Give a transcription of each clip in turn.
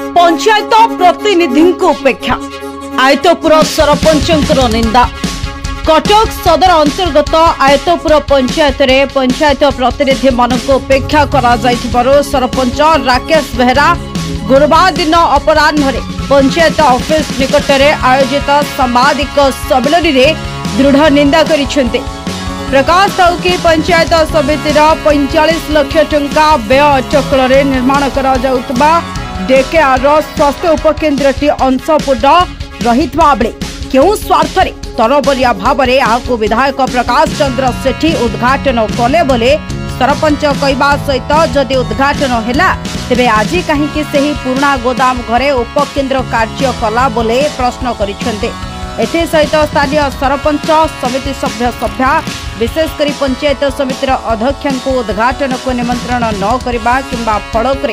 पंचायत प्रतिनिधि उपेक्षा आयतपुर सरपंचर निंदा। कटक सदर अंतर्गत आयतपुर पंचायत रे पंचायत प्रतिनिधि मानक उपेक्षा करा जाइथिबारु सरपंच राकेश बेहरा गुरुवार दिन अपराह्न पंचायत ऑफिस निकट में आयोजित सांबादिक सम्मेलन में दृढ़ निंदा करिसेंते। प्रकाश थाउ कि पंचायत समितिर 45 लाख टंका व्यय अटकल निर्माण करा जाउतबा डेकेआर स्वास्थ्य उपकेन्द्रटी अंशपूर्ण रहितबा बेले केउ स्वार्थ रे तरबरिया भाव में यहाँ विधायक प्रकाश चंद्र सेठी उद्घाटन कले बोले सरपंच कहवा सहित जदि उद्घाटन हैला तेबे आज कहीं से पुराना गोदाम घरे उपकेन्द्र कार्य कला बोले प्रश्न करिसेंते। एथे सहित स्थानीय सरपंच समिति सभ्या विशेषकर पंचायत समितिर अध्यक्ष उद्घाटन को निमंत्रण न करबा किंबा फड़क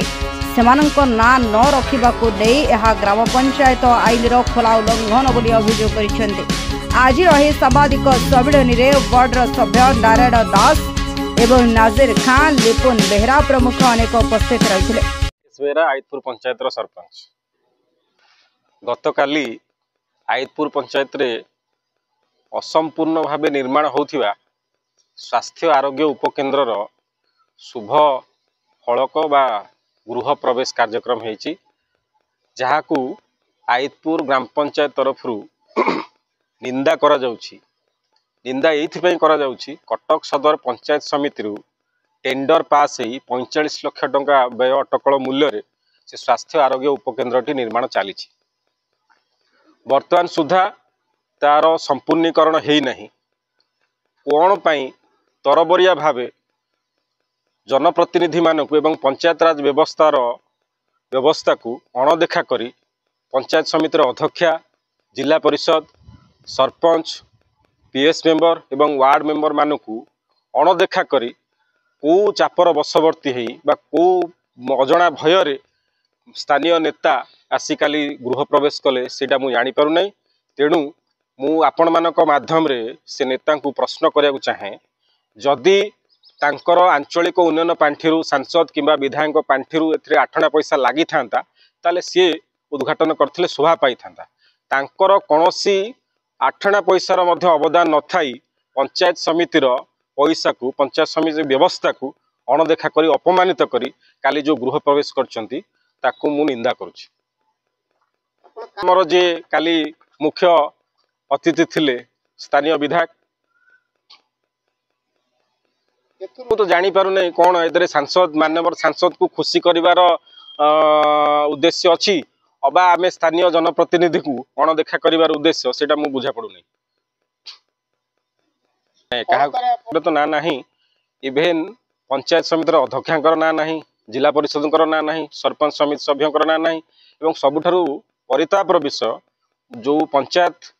सेमानंक ना न रखिबाकू नहीं यह ग्राम पंचायत आईन खोला उल्लंघन बोली अभियोग करिसेंते। आज रही सांबादिक सम्मेलन में वार्डर सभ्य नारायण दास एवं नाजिर खान लिपुन बेहरा प्रमुख अनेक उपस्थित रही। आयतपुर पंचायत सरपंच गतकाली आयतपुर पंचायत रे असंपूर्ण भाव निर्माण होथिबा स्वास्थ्य आरोग्य उपकेन्द्र शुभ फलक बा गृह प्रवेश कार्यक्रम होईची जहाकू आयतपुर ग्राम पंचायत तरफ निंदा करा जाउची। निंदा एइथिपई करा जाउची कटक सदर पंचायत समिति टेंडर पास होई 45 लाख टंका व्यय अटकल मूल्य रे से स्वास्थ्य आरोग्य उपकेन्द्रटी निर्माण चली। वर्तमान सुधा तार संपूर्णीकरण है नहीं कौन पाई तरबरिया भावे जनप्रतिनिधि मानक एवं पंचायत राज व्यवस्था को अणदेखा करी पंचायत समितिर अध्यक्षा जिला परिषद सरपंच पीएस मेंबर एवं वार्ड मेंबर मानक अणदेखा करी को चापर बशवर्ती है को अजणा भय स्थानीय नेता आसिकाली गृह प्रवेश कले सेटा मु जानी पारु नै। तेणु मु आपण मानक माध्यम रे से नेता को प्रश्न करिया चाहे जदि तांकर आंचलिक उन्नयन पांठि सांसद किंबा विधायक पांठि एथिरे आठना पैसा लागि थांता ताले सी उद्घाटन करथिले शोभा पाई थांता। तांकर कोनोसी आठना पैसार मध्य अवदान न थाई पंचायत समितिर पैसा को पंचायत समिति व्यवस्था को अणदेखा करी अपमानित करी काली जो गृह प्रवेश करचंती ताकू मु निंदा करुछि। हमर जे काली मुख्य अतिथि थिले स्थानीय विधायक तो जानी पारु नै कौन ए सांसद माननीय सांसद को खुशी करिवार उद्देश्य अच्छी अबा आमे स्थानीय जनप्रतिनिधि को अणदेखा करिवार उद्देश्य सेटा मु बुझा पड़ू नै। कहा तो ना नहीं इवेन पंचायत समितिर अध्यक्षांकर ना नहीं जिला परिषदकर ना नहीं सरपंच समिति सभ्यंकर ना नहीं एवं सबुठारु परितापर विषय जो पंचायत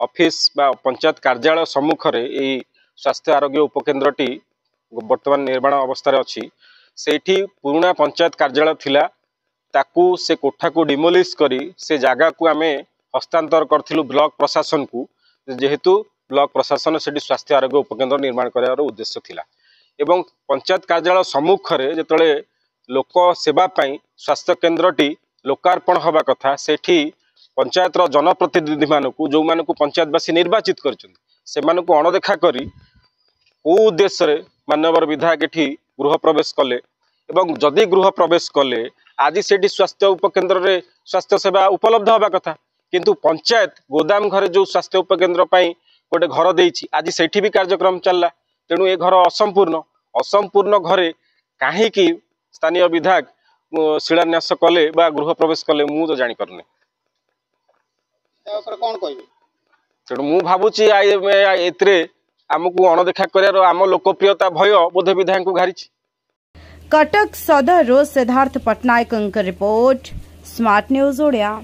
ऑफिस बा पंचायत कार्यालय सम्मुख रे स्वास्थ्य आरोग्य उपकेन्द्रटी वर्तमान निर्माण अवस्था अच्छी सेठी पुराना पंचायत कार्यालय थिला ताकू से कोठा को डिमोलिश करी से जगह को आमे हस्तांतर करथिलु ब्लॉक प्रशासन को जेहेतु ब्लॉक प्रशासन सेठी स्वास्थ्य आरोग्य उपकेन्द्र निर्माण करार उद्देश्य थिला एवं पंचायत कार्यालय सम्मुख रे जेतले लोक सेवा पाई स्वास्थ्य केन्द्रटी लोकार्पण हवा कथा सेठी पंचायत जनप्रतिनिधि मानकू जो मानकू पंचायतवासी निर्वाचित करछन से मानकू अणदेखा करी को उद्देश्य माननीय विधायक एठी गृह प्रवेश कले एवं जदि गृह प्रवेश कले आज सेठी स्वास्थ्य उपकेन्द्र रे स्वास्थ्य सेवा उपलब्ध हवा कथा किंतु पंचायत गोदाम घरे जो स्वास्थ्य उपकेन्द्र पाई गोटे घर देइछि आज सेठी भी कार्यक्रम चलला। तेणु ए घर असंपूर्ण घरे काहे कि स्थानीय विधायक शिलान्यास कले बा गृह प्रवेश कले मु तो जानी पारने तेणु मु भावुची एतरे आमको अणदेखा कर आम लोकप्रियता भय बोध विधायक को घारी। कटक सदर Siddharth Patnaik report smart news Odia.